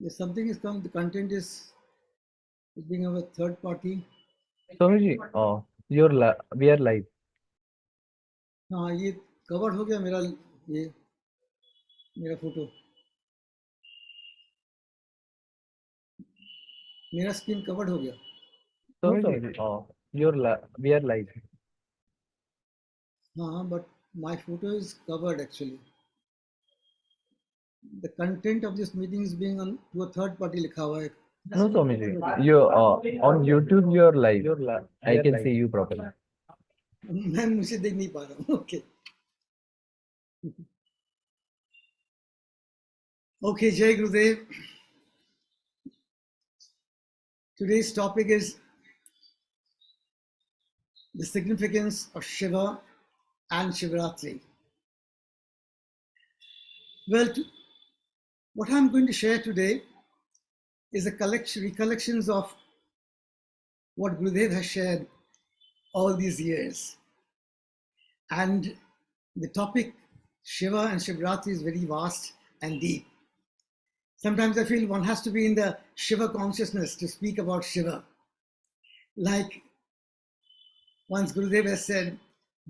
If something is come, the content is being of a third party. Swamiji, we are live. हाँ ये cover हो गया मेरा ये मेरा फोटो मेरा स्क्रीन कवर्ड हो गया No, Swamiji, we are live. हाँ but my photo is covered actually the content of this meeting is being on to a third party लिखा हुआ है No, Swamiji, on YouTube you are live. I can see you properly. मैं मुझे देख नहीं पा रहा हूँ ओके ओके जय गुरुदेव today's topic is the significance of Shiva and Shivaratri. Well, what I'm going to share today is a recollections of what Gurudev has shared all these years. And the topic Shiva and Shivaratri is very vast and deep. Sometimes I feel one has to be in the Shiva consciousness to speak about Shiva. Like once Gurudev has said,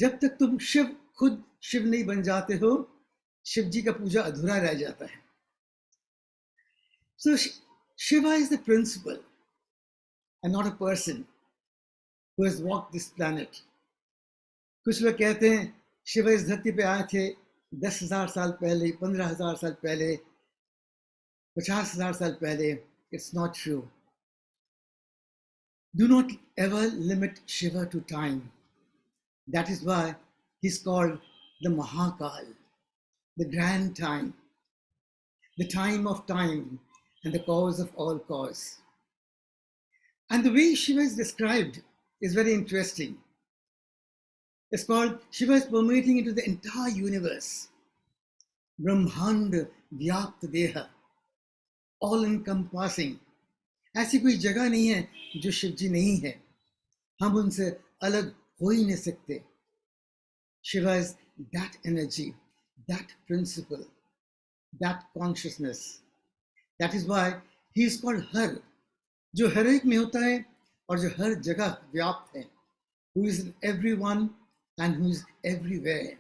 जब तक तुम शिव खुद शिव नहीं बन जाते हो शिव जी का पूजा अधूरा रह जाता है So Shiva is the principle and not a person who has walked this planet. कुछ लोग कहते हैं शिव इस धरती पे आए थे 10,000 साल पहले 15,000 साल पहले 50,000 साल पहले It's not true. Do not ever limit Shiva to time. That is why he's called the Mahakal, the grand time, the time of time, and the cause of all cause. And the way Shiva is described is very interesting. It's called Shiva is permeating into the entire universe. Brahmand Vyapta Deha, all encompassing. ऐसी कोई जगह नहीं है जो शिव जी नहीं है हम उनसे अलग हो ही नहीं सकते Shiva is that energy, that principle, that consciousness. That is why he is called Har, जो हर एक में होता है और जो हर जगह व्याप्त है, who is in everyone and who is everywhere.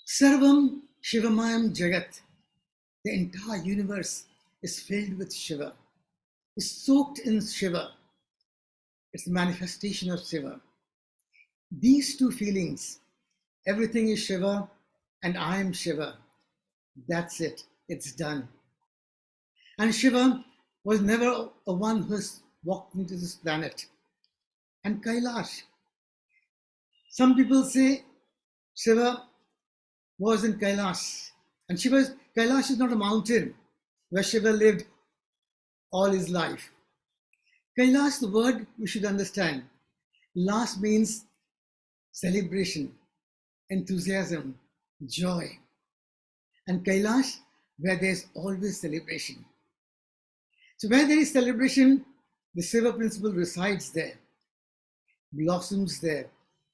Sarvam Shivamayam Jagat, the entire universe is filled with Shiva, is soaked in Shiva. It's the manifestation of Shiva. These two feelings, everything is Shiva and I am Shiva. That's it, it's done. And Shiva was never a one who has walked into this planet. And Kailash. Some people say Shiva was in Kailash. And Kailash is not a mountain where Shiva lived all his life. Kailash, the word we should understand. Las means celebration, enthusiasm, joy. And Kailash, where there's always celebration. So where there is celebration, the Shiva principle resides there, blossoms there,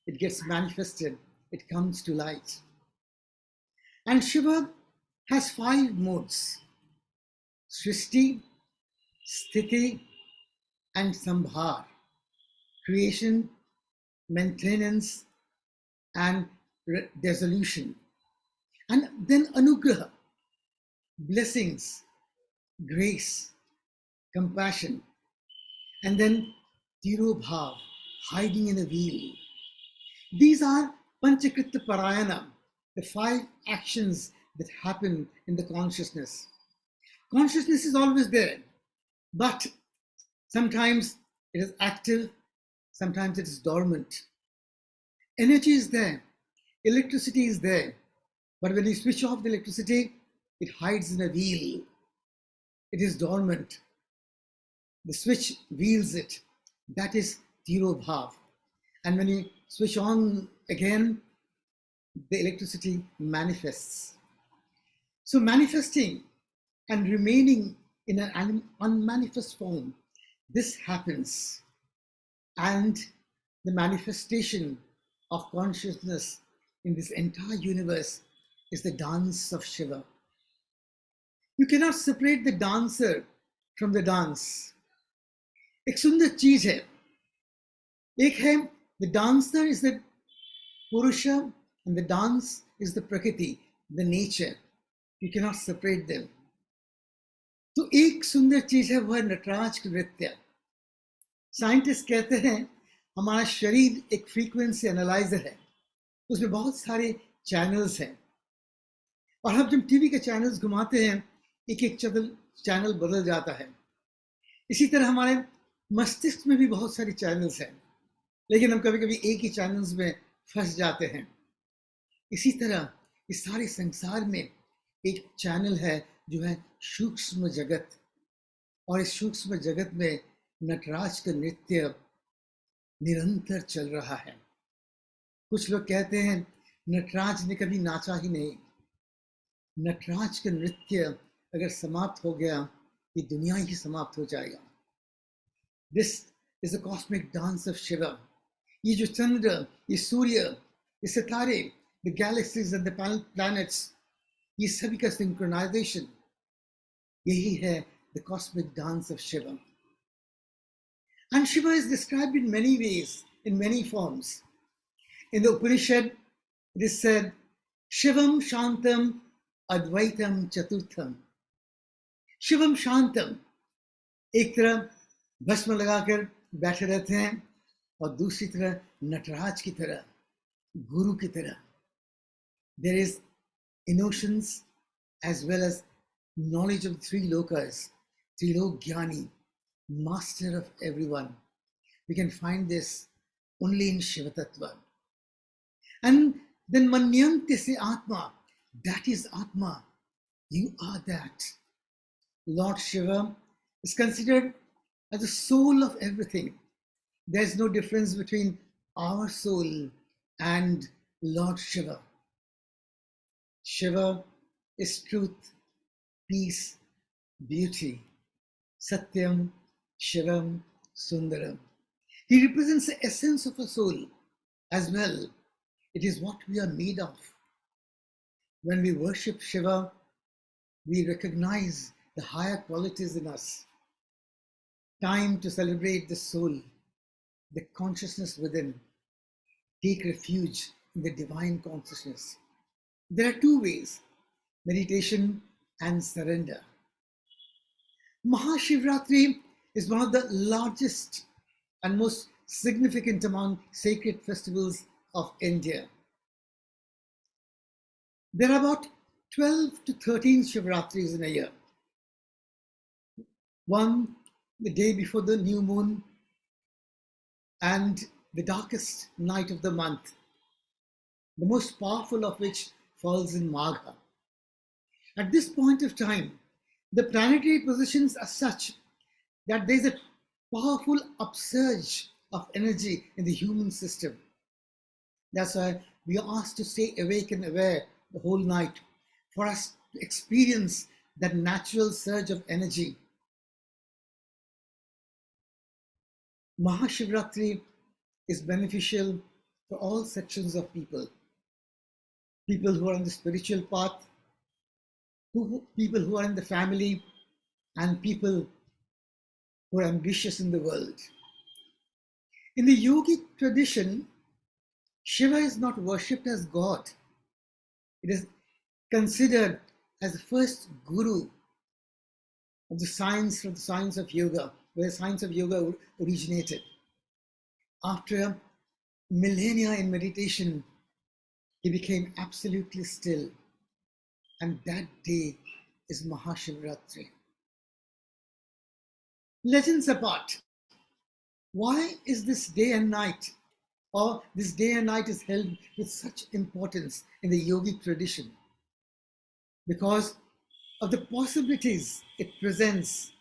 it gets manifested, it comes to light. And Shiva has 5 modes: Srishti, Sthiti, and Sambhar, creation, maintenance, and dissolution. And then Anugraha, blessings, grace, compassion, and then Tirobhav, hiding in a wheel. These are Panchakrita Parayana, the 5 actions that happen in the consciousness. Consciousness is always there, but sometimes it is active, sometimes it is dormant. Energy is there, electricity is there, but when you switch off the electricity, it hides in a wheel. It is dormant. The switch wheels it. That is Tirobhav. And when you switch on again, the electricity manifests. So manifesting and remaining in an unmanifest form, this happens. And the manifestation of consciousness in this entire universe is the dance of Shiva. You cannot separate the dancer from the dance. एक सुंदर चीज है. एक है, the dancer is the Purusha and the dance is the Prakriti, the nature. You cannot separate them. तो एक सुंदर चीज है वह नटराज का नृत्य. साइंटिस्ट कहते हैं हमारा शरीर एक फ्रीक्वेंसी एनालाइजर है, उसमें बहुत सारे चैनल्स हैं, और हम जब टीवी के चैनल्स घुमाते हैं एक एक चैनल बदल जाता है. इसी तरह हमारे मस्तिष्क में भी बहुत सारे चैनल्स हैं, लेकिन हम कभी कभी एक ही चैनल्स में फंस जाते हैं. इसी तरह इस सारे संसार में एक चैनल है जो है सूक्ष्म जगत, और इस सूक्ष्म जगत में नटराज का नृत्य निरंतर चल रहा है. कुछ लोग कहते हैं नटराज ने कभी नाचा ही नहीं. नटराज का नृत्य अगर समाप्त हो गया ये दुनिया ही समाप्त हो जाएगा. This is the cosmic dance of Shiva. ये जो चंद्र, ये सूर्य, ये सितारे, the galaxies and the planets, ये सभी का सिंक्रोनाइजेशन, यही है the cosmic dance of Shiva. And Shiva is described in many ways, in many forms. In the Upanishad, it is said, Shivam Shantam Advaitam Chaturtham. Shivam Shantam, एक तरह भस्म लगाकर बैठे रहते हैं और दूसरी तरह नटराज की तरह, गुरु की तरह. There is emotions as well as knowledge of three lokas, Trilok Jnani, master of everyone. We can find this only in Shiva Tattva. And then Manyante se Atma, that is Atma. You are that. Lord Shiva is considered as the soul of everything. There's no difference between our soul and Lord Shiva. Shiva is truth, peace, beauty, Satyam, Shivam, Sundaram. He represents the essence of a soul as well. It is what we are made of. When we worship Shiva, we recognize the higher qualities in us. Time to celebrate the soul, the consciousness within. Take refuge in the divine consciousness. There are two ways, meditation and surrender. Mahashivaratri is one of the largest and most significant among sacred festivals of India. There are about 12 to 13 Shivaratris in a year. One the day before the new moon and the darkest night of the month, the most powerful of which falls in Magha. At this point of time, the planetary positions are such that there is a powerful upsurge of energy in the human system. That's why we are asked to stay awake and aware the whole night for us to experience that natural surge of energy. Mahashivaratri is beneficial for all sections of people. People who are on the spiritual path, people who are in the family, and people who are ambitious in the world. In the yogic tradition, Shiva is not worshipped as God. It is considered as the first guru of the science of yoga, where the science of yoga originated. After millennia in meditation, he became absolutely still. And that day is Mahashivaratri. Legends apart, why is this day and night, or this day and night is held with such importance in the yogic tradition? Because of the possibilities it presents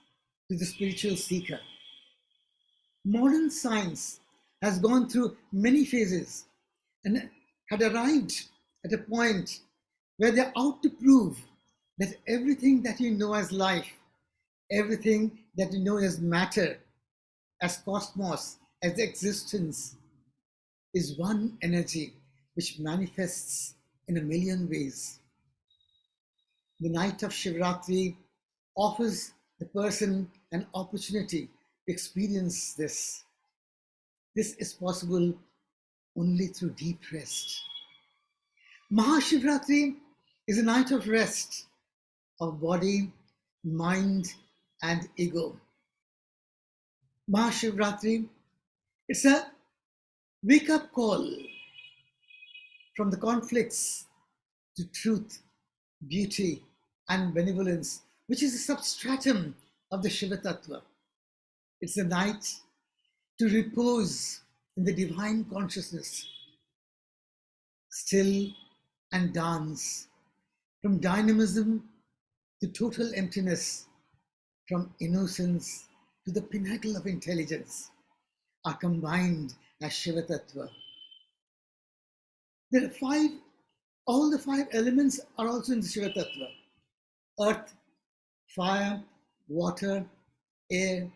to the spiritual seeker. Modern science has gone through many phases and had arrived at a point where they're out to prove that everything that you know as life, everything that you know as matter, as cosmos, as existence, is one energy which manifests in a million ways. The night of Shivratri offers the person an opportunity to experience this. This is possible only through deep rest. Mahashivratri is a night of rest of body, mind, and ego. Mahashivratri, it's a wake-up call from the conflicts to truth, beauty, and benevolence, which is a substratum of the Shiva Tattva. It's a night to repose in the divine consciousness, still and dance, from dynamism to total emptiness, from innocence to the pinnacle of intelligence, are combined as Shiva Tattva. There are five, all the five elements are also in the Shiva Tattva: earth, fire, water, air,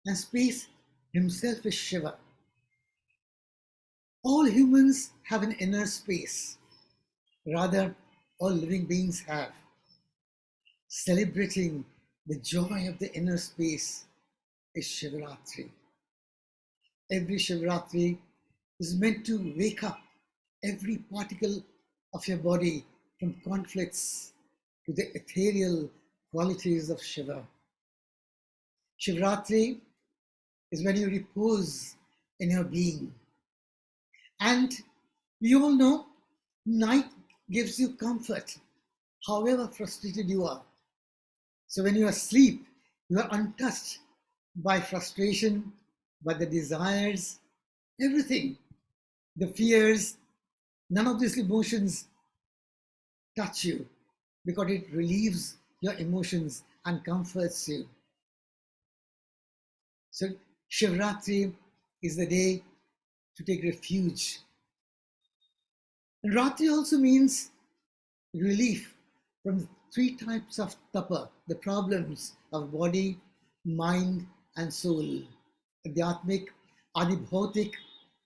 and space himself is Shiva. All humans have an inner space. Rather, all living beings have. Celebrating the joy of the inner space is Shivaratri. Every Shivaratri is meant to wake up every particle of your body from conflicts to the ethereal qualities of Shiva. Shivaratri is when you repose in your being. And you all know, night gives you comfort, however frustrated you are. So when you are asleep, you are untouched by frustration, by the desires, everything, the fears. None of these emotions touch you because it relieves your emotions and comforts you. So Shivratri is the day to take refuge. And Ratri also means relief from the three types of tapa, the problems of body, mind, and soul: Adhyatmik, Adibhautik,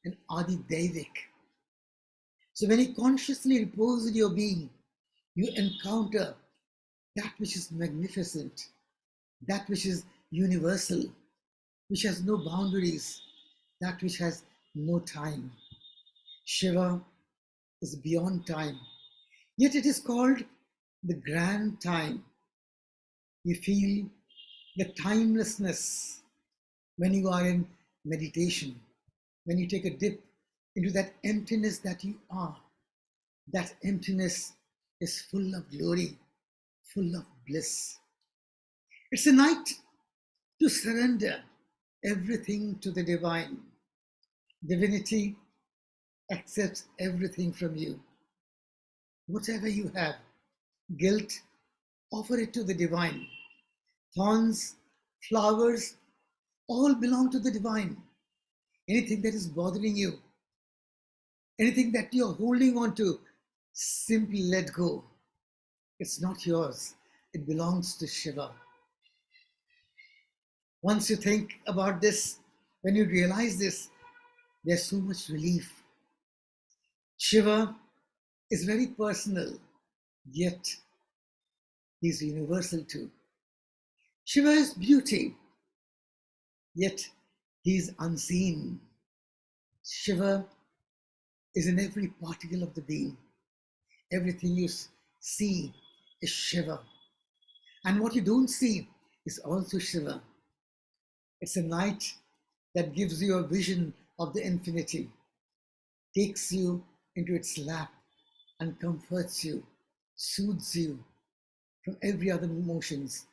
and Adidevic. So when you consciously repose in your being, you encounter that which is magnificent, that which is universal, which has no boundaries, that which has no time. Shiva is beyond time, yet it is called the grand time. You feel the timelessness when you are in meditation, when you take a dip into that emptiness that you are. That emptiness is full of glory, full of bliss. It's a night to surrender everything to the divine. Divinity accepts everything from you. Whatever you have, guilt, offer it to the divine. Thorns, flowers, all belong to the divine. Anything that is bothering you, anything that you're holding on to, simply let go. It's not yours. It belongs to Shiva. Once you think about this, when you realize this, there's so much relief. Shiva is very personal, yet he's universal too. Shiva is beauty, yet he's unseen. Shiva is in every particle of the being. Everything you see is Shiva. And what you don't see is also Shiva. It's a night that gives you a vision of the infinity, takes you into its lap and comforts you, soothes you from every other emotions,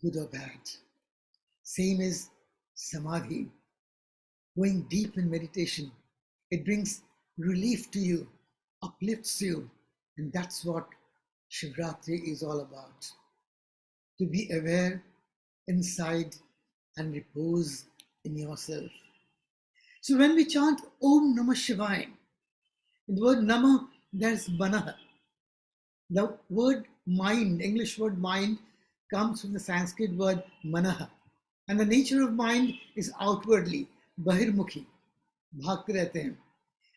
good or bad. Same is Samadhi. Going deep in meditation, it brings relief to you, uplifts you, and that's what Shivratri is all about. To be aware inside and repose in yourself. So when we chant Om Namah Shivaya, in the word Nama, there's Manaha. The word mind, English word mind, comes from the Sanskrit word Manaha. And the nature of mind is outwardly, Bahirmukhi, bhagte rehte hain.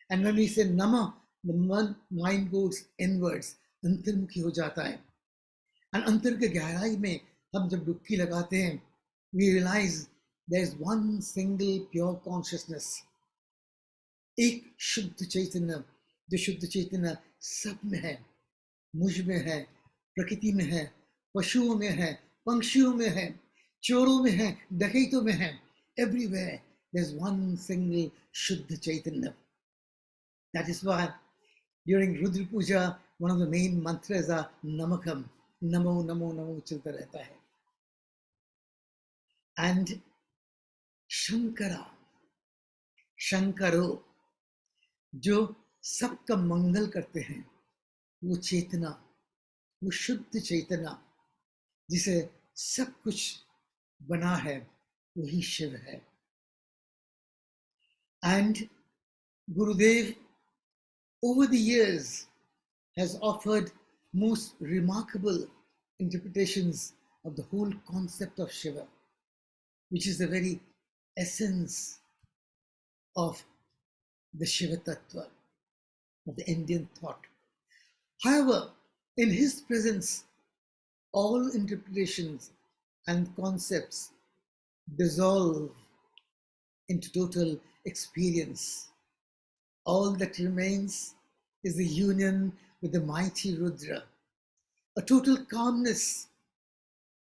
And when we say Nama, the mind goes inwards, Antarmukhi ho jata hai. And अंतर के गहराई में हम जब डुबकी लगाते हैं, we realize there is one single pure consciousness. एक शुद्ध चैतन्य, जो शुद्ध चैतन्य सब में है, मुझ में है, प्रकृति में है, पशुओं में है, पंक्षियों में है, चोरों में है, डकैतों में है. Everywhere there's one single शुद्ध चैतन्य. That is why during Rudra Puja, one of the main mantras are Namakam. Namo, Namo, Namo चलता रहता है. And Shankara, Shankaro, जो सबका मंगल करते हैं, वो चेतना, वो शुद्ध चेतना जिसे सब कुछ बना है, वही शिव है. And Gurudev over the years has offered most remarkable interpretations of the whole concept of Shiva, which is the very essence of the Shiva Tattva, of the Indian thought. However, in his presence, all interpretations and concepts dissolve into total experience. All that remains is the union with the mighty Rudra, a total calmness,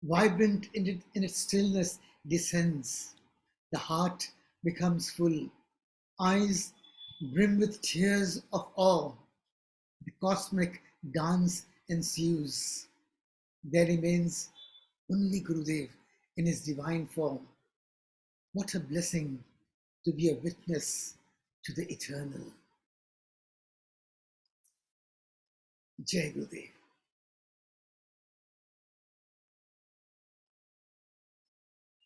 vibrant in its stillness, descends. The heart becomes full, eyes brim with tears of awe. The cosmic dance ensues. There remains only Gurudev in his divine form. What a blessing to be a witness to the eternal. Jai Gurudev.